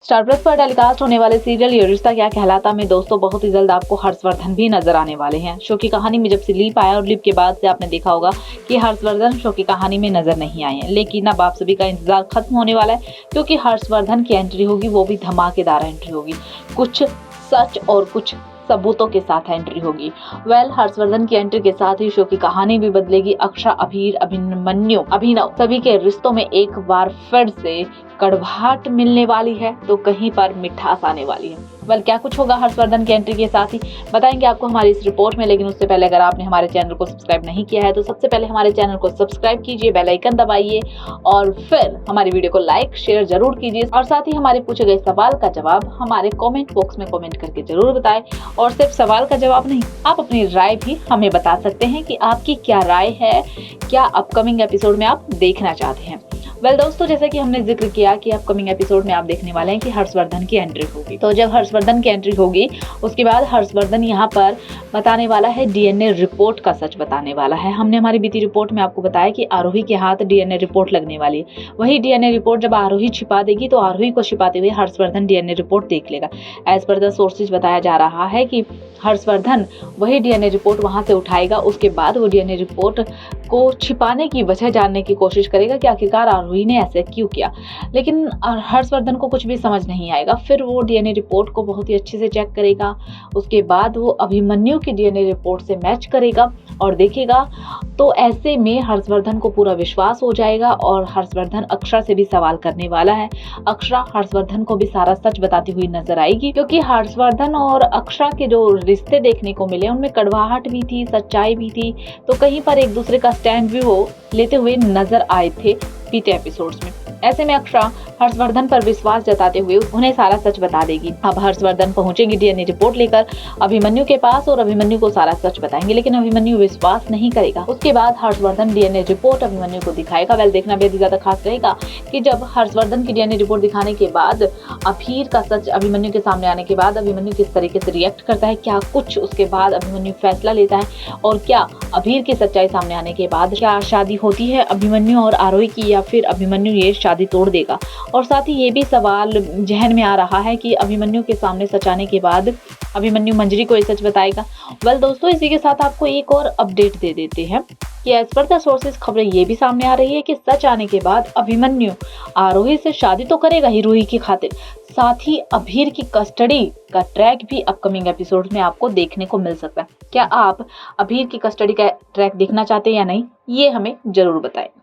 Star plus पर telecast होने वाले सीरियल ये रिश्ता क्या कहलाता में दोस्तों बहुत ही जल्द आपको हर्षवर्धन भी नजर आने वाले हैं। शो की कहानी में जब से लीप आया और लीप के बाद से आपने देखा होगा कि हर्षवर्धन शो की कहानी में नजर नहीं आए हैं, लेकिन अब आप सभी का इंतजार खत्म होने वाला है क्योंकि हर्षवर्धन की एंट्री होगी, वो भी धमाकेदार एंट्री होगी। कुछ सच और कुछ सबूतों के साथ एंट्री होगी। हर्षवर्धन की एंट्री के साथ ही शो की कहानी भी बदलेगी। अक्षरा, अभीर, अभिमन्यु, अभिनव सभी के रिश्तों में एक बार फिर से कड़वाहट मिलने वाली है तो कहीं पर मिठास आने वाली है। क्या कुछ होगा हर्षवर्धन की एंट्री के साथ ही बताएंगे आपको हमारी इस रिपोर्ट में। लेकिन उससे पहले अगर आपने हमारे चैनल को सब्सक्राइब नहीं किया है तो सबसे पहले हमारे चैनल को सब्सक्राइब कीजिए, बेल आइकन दबाइए और फिर हमारी वीडियो को लाइक शेयर जरूर कीजिए और साथ ही हमारे पूछे गए सवाल का जवाब हमारे कमेंट बॉक्स में कमेंट करके जरूर बताएं। और सिर्फ सवाल का जवाब नहीं, आप अपनी राय भी हमें बता सकते हैं कि आपकी क्या राय है, क्या अपकमिंग एपिसोड में आप देखना चाहते हैं। दोस्तों, जैसे कि हमने जिक्र किया कि अपकमिंग एपिसोड में आप देखने वाले हैं कि हर्षवर्धन की एंट्री होगी। तो जब हर्षवर्धन की एंट्री होगी उसके बाद हर्षवर्धन यहाँ पर बताने वाला है डीएनए रिपोर्ट का सच बताने वाला है। हमने हमारी बीती रिपोर्ट में आपको बताया कि आरोही के हाथ डीएनए रिपोर्ट लगने वाली है। वही डीएनए रिपोर्ट जब आरोही छिपा देगी तो आरोही को छिपाते हुए हर्षवर्धन डीएनए रिपोर्ट देख लेगा। एज पर द सोर्सेज बताया जा रहा है कि हर्षवर्धन वही डीएनए रिपोर्ट वहां से उठाएगा। उसके बाद वो डीएनए रिपोर्ट को छिपाने की वजह जानने की कोशिश करेगा कि आखिरकार आरोही ने ऐसे क्यों किया। लेकिन हर्षवर्धन को कुछ भी समझ नहीं आएगा। फिर वो डीएनए रिपोर्ट को बहुत ही अच्छे से चेक करेगा। उसके बाद वो अभिमन्यु की डीएनए रिपोर्ट से मैच करेगा और देखेगा। तो ऐसे में हर्षवर्धन को पूरा विश्वास हो जाएगा और हर्षवर्धन अक्षरा से भी सवाल करने वाला है। अक्षरा हर्षवर्धन को भी सारा सच बताती हुई नजर आएगी क्योंकि हर्षवर्धन और अक्षरा के जो रिश्ते देखने को मिले उनमें कड़वाहट भी थी, सच्चाई भी थी। तो कहीं पर एक दूसरे का स्टैंड भी वो लेते हुए नजर आए थे बीते एपिसोड्स में। ऐसे में अक्षरा हर्षवर्धन पर विश्वास जताते हुए उन्हें सारा सच बता देगी। अब हर्षवर्धन पहुंचेंगे डीएनए रिपोर्ट लेकर अभिमन्यु के पास और अभिमन्यु को सारा सच बताएंगे, लेकिन अभिमन्यु विश्वास नहीं करेगा। उसके बाद हर्षवर्धन डीएनए रिपोर्ट अभिमन्यु को दिखाएगा। देखना बेहद ज्यादा खास रहेगा कि जब हर्षवर्धन की डीएनए रिपोर्ट दिखाने के बाद अभीर का सच अभिमन्यु के सामने आने के बाद अभिमन्यु किस तरीके से रिएक्ट करता है, क्या कुछ उसके बाद अभिमन्यु फैसला लेता है और क्या अभीर की सच्चाई सामने आने के बाद क्या शादी होती है अभिमन्यु और आरोही की या फिर अभिमन्यु ये शादी तोड़ देगा। और साथ ही ये भी सवाल जहन में आ रहा है कि अभिमन्यु के सामने सच आने के बाद अभिमन्यु मंजरी को ये सच बताएगा। दोस्तों, इसी के साथ आपको एक और अपडेट दे देते हैं कि एज पर द सोर्सेज खबरें ये भी सामने आ रही है कि सच आने के बाद अभिमन्यु आरोही से शादी तो करेगा ही रूही की खातिर, साथ ही अभीर की कस्टडी का ट्रैक भी अपकमिंग एपिसोड में आपको देखने को मिल सकता है। क्या आप अभीर की कस्टडी का ट्रैक देखना चाहते हैं या नहीं, ये हमें जरूर बताएं।